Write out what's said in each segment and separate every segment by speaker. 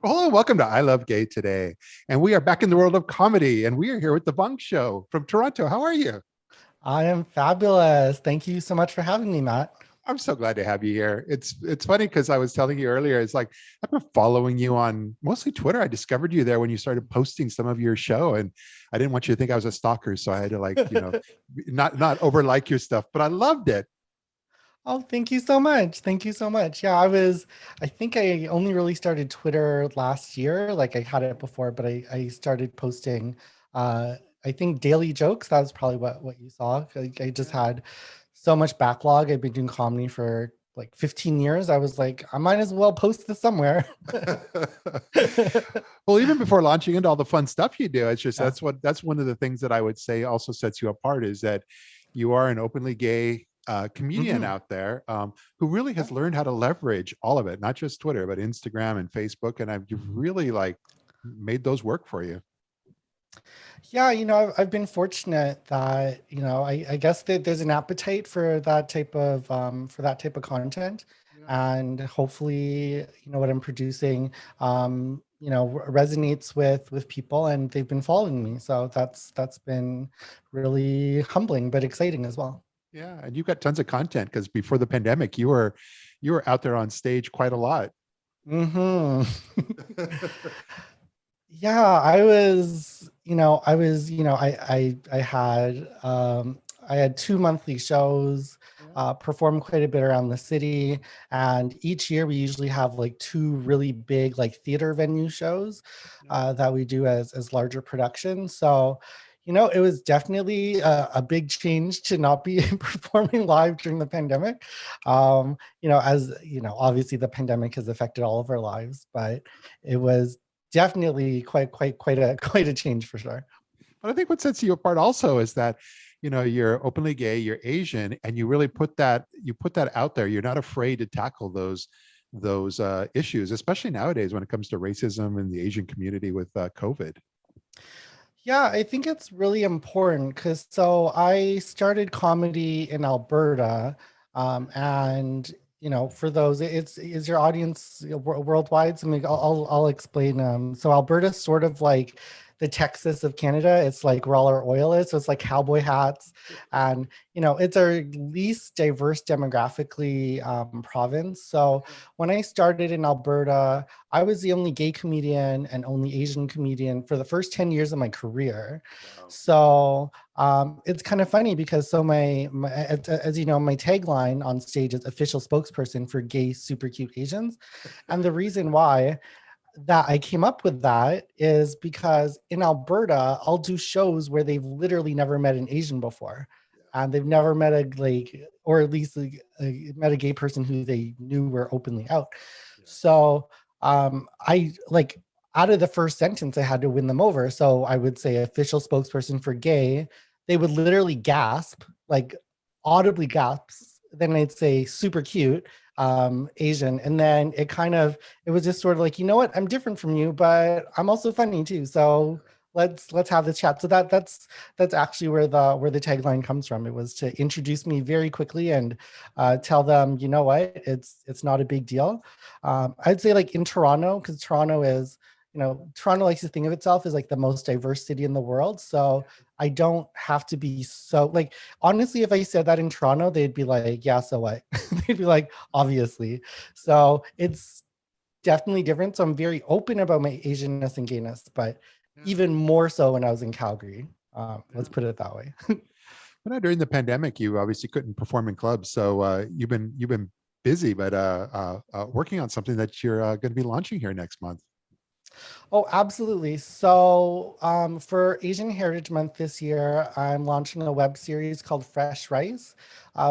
Speaker 1: Hello and welcome to I Love Gay today. And we are back in the world of comedy and we are here with the Vong Show from Toronto. How are you?
Speaker 2: I am fabulous. Thank you so much for having me, Matt.
Speaker 1: I'm so glad to have you here. It's funny because I was telling you earlier, it's like I've been following you on mostly Twitter. I discovered you there when you started posting some of your show, and I didn't want you to think I was a stalker, so I had to not over like your stuff, but I loved it.
Speaker 2: Oh, thank you so much. Thank you so much. Yeah, I think I only really started Twitter last year. Like I had it before, but I started posting, uh, I think daily jokes. That was probably what you saw. I just
Speaker 1: Yeah.
Speaker 2: had so much backlog. I've been doing comedy for like 15 years. I was like, I might as well post this somewhere.
Speaker 1: Well, even before launching into all the fun stuff you do, it's just
Speaker 2: Yeah.
Speaker 1: that's one of the things that I would say also sets you apart is that you are an openly gay comedian
Speaker 2: Mhm.
Speaker 1: out there who really has learned how to leverage all of it, not just Twitter, but Instagram and Facebook, and you've really like made those work for you.
Speaker 2: Yeah, I've been fortunate that, I guess that there's an appetite for that type of content.
Speaker 1: Yeah.
Speaker 2: And hopefully, what I'm producing, resonates with people and they've been following me. So that's been really humbling, but exciting as well.
Speaker 1: Yeah, and you've got tons of content because before the pandemic, you were out there on stage quite a lot.
Speaker 2: Hmm. Yeah, I had two monthly shows,
Speaker 1: Yeah.
Speaker 2: performed quite a bit around the city, and each year we usually have like two really big like theater venue shows
Speaker 1: Yeah.
Speaker 2: that we do as larger productions. So, it was definitely a big change to not be performing live during the pandemic. As obviously the pandemic has affected all of our lives, but it was definitely quite a quite a change for sure.
Speaker 1: But I think what sets you apart also is that, you're openly gay, you're Asian, and you put that out there. You're not afraid to tackle those issues, especially nowadays when it comes to racism in the Asian community with COVID.
Speaker 2: Yeah, I think it's really important because so I started comedy in Alberta, and for those, it's is your audience worldwide. So I'll explain. So Alberta's sort of like the Texas of Canada. It's like where all our oil is. So it's like cowboy hats, and it's our least diverse demographically province. So when I started in Alberta, I was the only gay comedian and only Asian comedian for the first 10 years of my career.
Speaker 1: Wow.
Speaker 2: So it's kind of funny because so as you know, my tagline on stage is official spokesperson for gay super cute Asians. And the reason why that I came up with that is because in Alberta, I'll do shows where they've literally never met an Asian before. And they've never met or at least met a gay person who they knew were openly out.
Speaker 1: Yeah.
Speaker 2: So I like out of the first sentence, I had to win them over. So I would say official spokesperson for gay. They would literally gasp, like audibly gasp. Then I'd say super cute Asian. And then it was just sort of like, you know what, I'm different from you, but I'm also funny too. So let's have this chat. So that's actually where the tagline comes from. It was to introduce me very quickly and tell them, you know what, it's not a big deal. I'd say like in Toronto, because Toronto likes to think of itself as like the most diverse city in the world. So I don't have to be so like, honestly, if I said that in Toronto, they'd be like, yeah, so what? They'd be like, obviously. So it's definitely different. So I'm very open about my Asianness and gayness, but
Speaker 1: Yeah.
Speaker 2: even more so when I was in Calgary. Let's
Speaker 1: Yeah.
Speaker 2: put it that way.
Speaker 1: But during the pandemic, you obviously couldn't perform in clubs, so you've been busy, but working on something that you're going to be launching here next month.
Speaker 2: Oh, absolutely. So, for Asian Heritage Month this year, I'm launching a web series called Fresh Rice,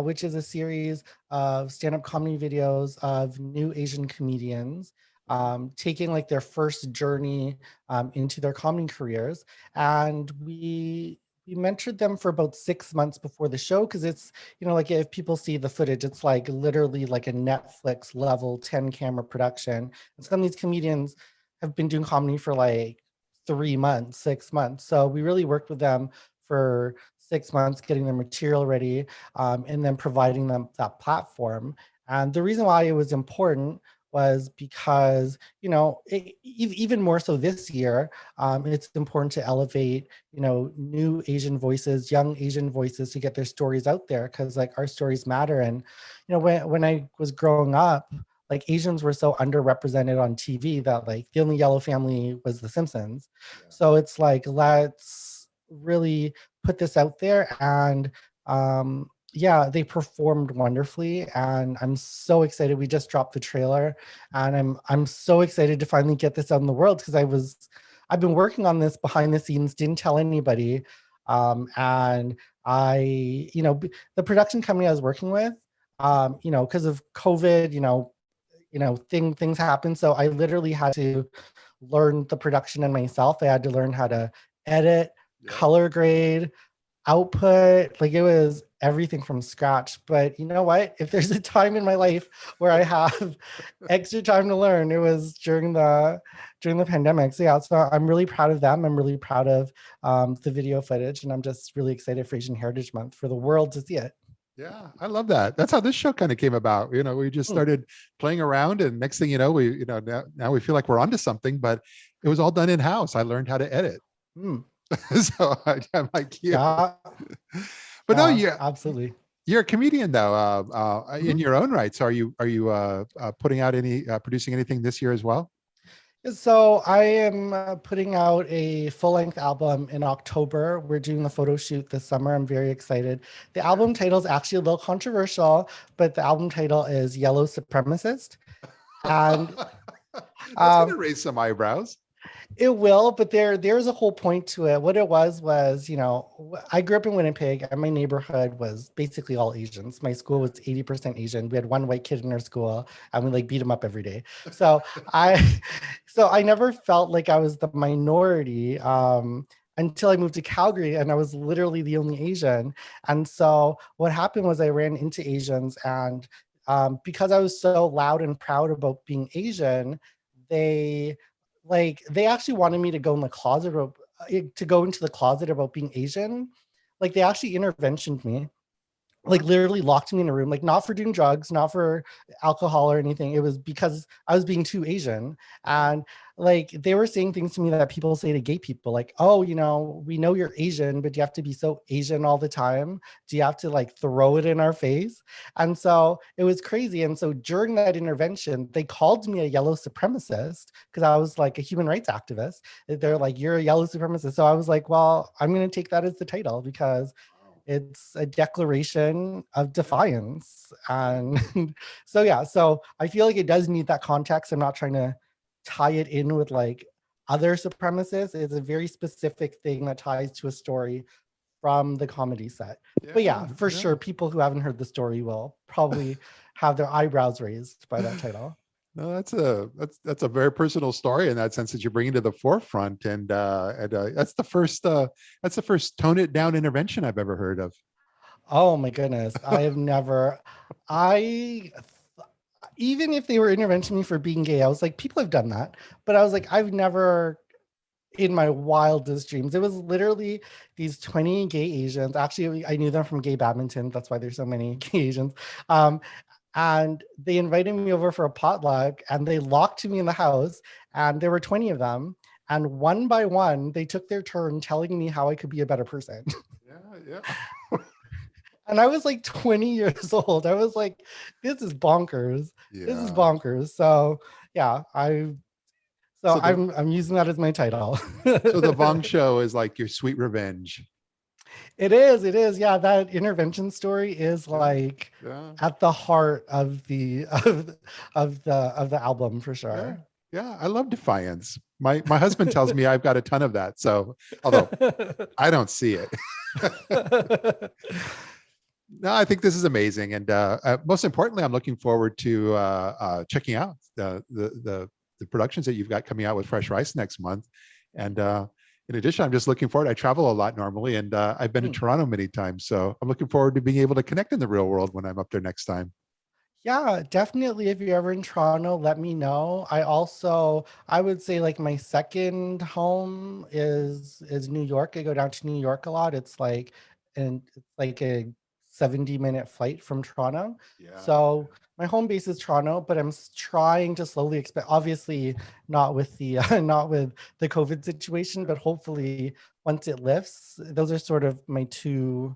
Speaker 2: which is a series of stand-up comedy videos of new Asian comedians taking like their first journey into their comedy careers, and we mentored them for about 6 months before the show because it's like if people see the footage, it's like literally like a Netflix level 10 camera production. And some of these comedians have been doing comedy for like 3 months, 6 months. So we really worked with them for 6 months, getting their material ready, and then providing them that platform. And the reason why it was important was because, even more so this year, it's important to elevate, new Asian voices, young Asian voices, to get their stories out there, because like our stories matter. And when I was growing up, like Asians were so underrepresented on TV that like the only yellow family was The Simpsons.
Speaker 1: Yeah.
Speaker 2: So it's like, let's really put this out there. And yeah, they performed wonderfully, and I'm so excited. We just dropped the trailer, and I'm so excited to finally get this out in the world, because I've been working on this behind the scenes, didn't tell anybody. And the production company I was working with, because of COVID, things happen. So I literally had to learn the production and myself. I had to learn how to edit,
Speaker 1: Yeah.
Speaker 2: color grade, output. Like, it was everything from scratch. But you know what? If there's a time in my life where I have extra time to learn, it was during the pandemic. So yeah, so I'm really proud of them. I'm really proud of the video footage, and I'm just really excited for Asian Heritage Month for the world to see it.
Speaker 1: Yeah, I love that. That's how this show kind of came about. We just
Speaker 2: Mm,
Speaker 1: started playing around, and next thing you know, now we feel like we're onto something, but it was all done in house. I learned how to edit.
Speaker 2: mm.
Speaker 1: So I'm like you.
Speaker 2: Yeah,
Speaker 1: But no,
Speaker 2: yeah, absolutely.
Speaker 1: you're a comedian though, in
Speaker 2: Mhm.
Speaker 1: your own right. So are you putting out producing anything this year as well?
Speaker 2: So I am putting out a full-length album in October. We're doing the photo shoot this summer. I'm very excited. The
Speaker 1: Yeah.
Speaker 2: album title is actually a little controversial, but the album title is Yellow Supremacist. And
Speaker 1: That's going
Speaker 2: um,
Speaker 1: to raise some eyebrows.
Speaker 2: it will, but there's a whole point to it. What it was, I grew up in Winnipeg, and my neighborhood was basically all Asians. My school was 80% Asian. We had one white kid in our school, and we like beat him up every day. So I so I never felt like I was the minority, until I moved to Calgary, and I was literally the only Asian. And so what happened was I ran into Asians, and because I was so loud and proud about being Asian, they they actually wanted me to go in the closet to go into the closet about being Asian. Like, they actually interventioned me, like
Speaker 1: Wow.
Speaker 2: literally locked me in a room, like not for doing drugs, not for alcohol or anything. It was because I was being too Asian.
Speaker 1: Wow.
Speaker 2: And like, they were saying things to me that people say to gay people, like, oh, we know you're Asian, but you have to be so Asian all the time. Do you have to like throw it in our face? And so it was crazy. And so during that intervention, they called me a yellow supremacist, because I was like a human rights activist. They're
Speaker 1: Yeah.
Speaker 2: like, you're a yellow supremacist. So I was like, well, I'm going to take that as the title, because
Speaker 1: Wow.
Speaker 2: it's a declaration of
Speaker 1: Yeah.
Speaker 2: defiance.
Speaker 1: Yeah.
Speaker 2: And so yeah, so I feel like it does need that context. I'm not trying to tie it in with like other supremacists. It's a very specific thing that ties to a story from the comedy set. But yeah,
Speaker 1: Yeah.
Speaker 2: for
Speaker 1: Yeah.
Speaker 2: sure, people who haven't heard the story will probably have their eyebrows raised by that title.
Speaker 1: No, that's a very personal story in that sense that you're bringing to the forefront, and that's the first tone it down intervention I've ever heard of.
Speaker 2: Oh my goodness. I even if they were interventioning me for being gay, I was like, people have done that. But I was like, I've never in my wildest dreams. It was literally these 20 gay Asians. Actually, I knew them from gay badminton. That's why there's so many gay Asians. Um, and they invited me over for a potluck, and they locked me in the house, and there were 20 of them. And one by one, they took their turn telling me how I could be a better person.
Speaker 1: Yeah. Yeah.
Speaker 2: And I was like 20 years old. I was like, this is bonkers. This is
Speaker 1: Yeah.
Speaker 2: bonkers. So yeah,
Speaker 1: So the
Speaker 2: I'm using that as my title.
Speaker 1: so the Vong Show is like your sweet revenge.
Speaker 2: It is. Yeah, that intervention story is
Speaker 1: Yeah.
Speaker 2: like
Speaker 1: Yeah.
Speaker 2: at the heart of the album for
Speaker 1: Yeah.
Speaker 2: sure.
Speaker 1: Yeah. I love defiance. My husband tells me I've got a ton of that. So although I don't see it. No, I think this is amazing, and most importantly, I'm looking forward to checking out the productions that you've got coming out with Fresh Rice next month. And in addition, I'm just looking forward. I travel a lot normally, and I've been to
Speaker 2: Mm.
Speaker 1: Toronto many times, so I'm looking forward to being able to connect in the real world when I'm up there next time.
Speaker 2: Yeah, definitely. If you're ever in Toronto, let me know. I would say like my second home is New York. I go down to New York a lot. It's like a 70-minute flight from Toronto.
Speaker 1: Yeah.
Speaker 2: So my home base is Toronto, but I'm trying to slowly expand. Obviously, not with the not with the COVID situation, but hopefully once it lifts, those are sort of my two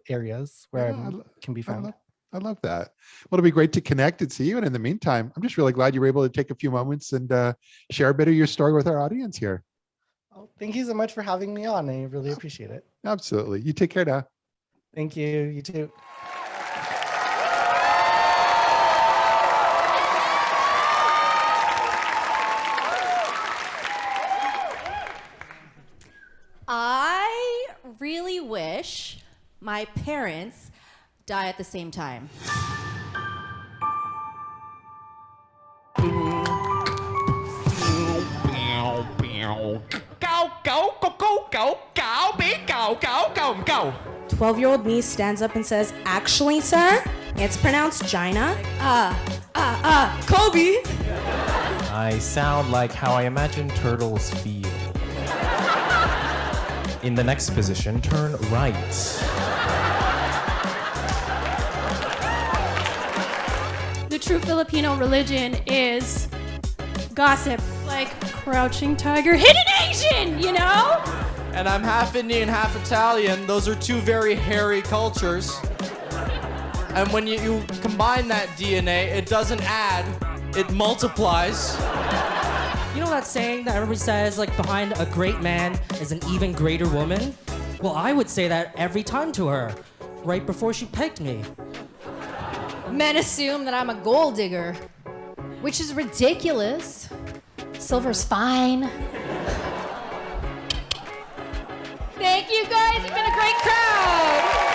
Speaker 2: areas where I can be found.
Speaker 1: I love that. Well, it'll be great to connect and see you. And in the meantime, I'm just really glad you were able to take a few moments and share a bit of your story with our audience here.
Speaker 2: Oh, thank you so much for having me on. I really appreciate it.
Speaker 1: Absolutely. You take care now.
Speaker 2: Thank you. You too.
Speaker 3: I really wish my parents die at the same time.
Speaker 4: Go, go, go, go, go, go, be go, go, go, go.
Speaker 5: 12-year-old me stands up and says, "Actually, sir, it's pronounced Gina."
Speaker 3: Kobe!
Speaker 6: I sound like how I imagine turtles feel. In the next position, turn right.
Speaker 7: The true Filipino religion is gossip, like crouching tiger, hidden Asian, you know?
Speaker 4: And I'm half Indian, half Italian. Those are two very hairy cultures. And when you combine that DNA, it doesn't add, it multiplies.
Speaker 8: You know that saying that everybody says, like, behind a great man is an even greater woman? Well, I would say that every time to her, right before she picked me.
Speaker 3: Men assume that I'm a gold digger, which is ridiculous. Silver's fine. Thank you guys, you've been a great crowd.